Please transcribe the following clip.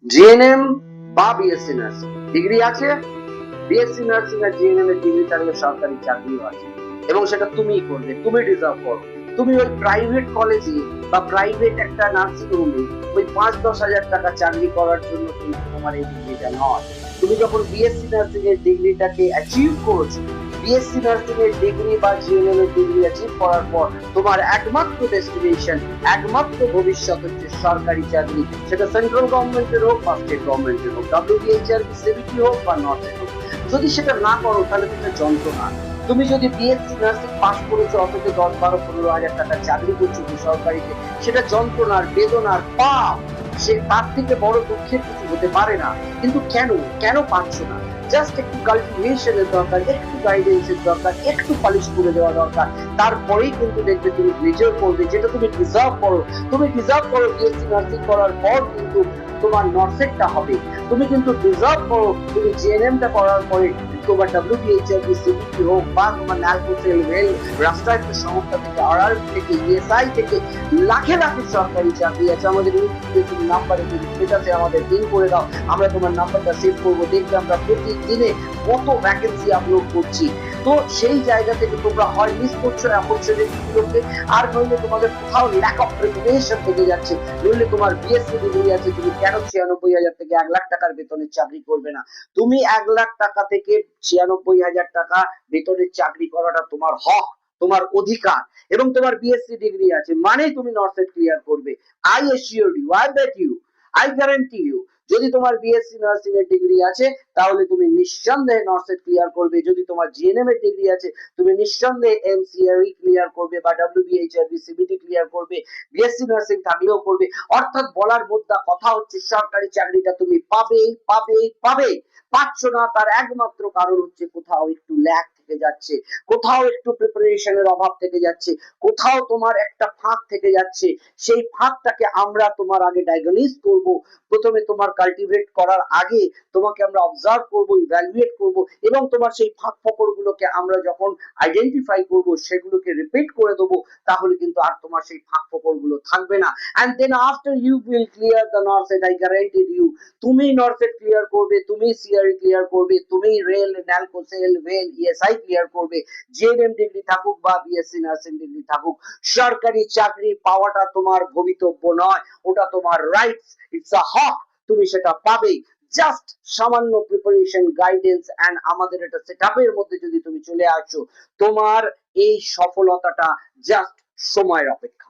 GNM বা BSc nursing degree আছে, BSc nursing আর GNM এর ডিগ্রি থাকলে সরকারি চাকরিও আছে, এবং সেটা তুমিই করবে, তুমি ডিজার্ভ করো। তুমি ওই প্রাইভেট কলেজে বা প্রাইভেট একটা নার্সিং হোমে ওই 5-10 হাজার টাকা চাকরি করার জন্য কিন্তু তোমার এই ডিগ্রিটা নয়। তুমি যখন বিএসসি নার্সিং এর ডিগ্রিটাকে অ্যাচিভ করেছো, বিএসসি নার্সিং এর ডিগ্রি বা জিএনএম এর ডিগ্রি অ্যাচিভ করার পর তোমার একমাত্র ডেস্টিনেশন, একমাত্র ভবিষ্যৎ হচ্ছে সরকারি চাকরি। সেটা সেন্ট্রাল গভর্নমেন্টের হোক বা স্টেট গভর্নমেন্টের হোক, ডব্লিউবিএইচআর, সিবিটি হোক বা নর্থ হোক। যদি সেটা না করো তাহলে তুমি যন্ত্রণা। তুমি যদি বিএসসি নার্সিং পাস করেছো অথচ 10-12-15 হাজার টাকা চাকরি করছো বেসরকারিতে, সেটা যন্ত্রণার, বেদনার, পাপ। সে তার থেকে বড় দুঃখের কিছু হতে পারে না। কিন্তু কেন কেন পারছো না? জাস্ট একটু কাল্টিভেশনের দরকার, একটু গাইডেন্সের দরকার, একটু পালিশ করে দেওয়া দরকার। তারপরেই কিন্তু দেখবে তুমি মেজর করবে, যেটা তুমি ডিজার্ভ করো। তুমি ডিজার্ভ করো বিএসসি নার্সিং করার পর কিন্তু তোমার নর্সেটটা হবে। তুমি কিন্তু ডিজার্ভ করো তুমি জিএনএমটা করার পরে তোমার ডব্লিউবিএইচআর, সিবিটি হোক বা তোমার ন্যালকোসেল, ওয়েল, রাষ্ট্রায়ত্ত সংস্থা থেকে, আরআরবি থেকে, ইএসআই থেকে লাখে লাখে সরকারি চাকরি আছে। আমাদের ইউটিউবে নাম্বারে স্ট্যাটাসে আমাদের পিন করে দাও, আমরা তোমার নাম্বারটা সেভ করবো। দেখবে আমরা প্রতিদিনে কত ভ্যাকেন্সি আপলোড করছি। তো সেই জায়গা থেকে তোমরা হয় মিস করছো অপরচুনিটিগুলোকে, আর নইলে তোমাদের কোথাও ল্যাক অফ প্রিপারেশন থেকে যাচ্ছে। নইলে তোমার বিএসসি ডিগ্রি আছে, তুমি কেন 96,000 থেকে 1 লাখ টাকার বেতনের চাকরি করবে না? তুমি 1 লাখ টাকা থেকে 96,000 টাকা বেতনের চাকরি করাটা তোমার হক, তোমার অধিকার। এবং তোমার বিএসসি ডিগ্রি আছে মানে তুমি নর্সেট ক্লিয়ার করবে। I assure you, I bet you, I guarantee you, যদি তোমার বিএসসি নার্সিং এর ডিগ্রি আছে তাহলে তুমি নিঃসন্দেহে নর্সেট ক্লিয়ার করবে। যদি তোমার জিএনএম এর ডিগ্রি আছে তুমি নিঃসন্দেহে এমসিআরই ক্লিয়ার করবে বা ডব্লিউবিএইচআরবি, সিবিটি ক্লিয়ার করবে, বিএসসি নার্সিং থাকলেও করবে। অর্থাৎ বলার মোদ্দা কথা হচ্ছে সরকারি চাকরিটা তুমি পাবেই পাবেই পাবেই। পাচ্ছ না তার একমাত্র কারণ হচ্ছে কোথাও একটু ল্যাক থেকে যাচ্ছে, কোথাও একটু প্রিপারেশনের অভাব থেকে যাচ্ছে, কোথাও তোমার একটা ফাঁক থেকে যাচ্ছে। সেই ফাঁকটাকে আমরা তোমার আগে ডায়াগনোস করব। প্রথমে তোমার কাল্টিভেট করার আগে তোমাকে আমরা অবজার্ভ করব, ইভ্যালুয়েট করব, এবং তোমার সেই ফাঁক ফোকরগুলোকে আমরা যখন আইডেন্টিফাই করব সেগুলোকে রিপিট করে দেবো। তাহলে কিন্তু আর তোমার সেই ফাঁক ফোকরগুলো থাকবে না। And then after you will clear the NORCET, I guarantee you, তুমি নর্সেট ক্লিয়ার করবে, তুমি সিআরই ক্লিয়ার করবে, তুমি রেল, ন্যালকোসেল, ওয়েল, ইএসআই ক্লিয়ার করবে। জিএনএম ডিগ্রি থাকুক বা বিএসসি নার্সিং ডিগ্রি থাকুক, সরকারি চাকরি পাওয়াটা তোমার ভবিতব্য নয়, ওটা তোমার রাইটস, ইটস আ হক। তুমি সেটা পাবেই। জাস্ট সামান্য প্রিপারেশন, গাইডেন্স এন্ড আমাদের একটা সেটআপের মধ্যে যদি তুমি চলে আসো, তোমার এই সফলতাটা জাস্ট সময়ের অপেক্ষা।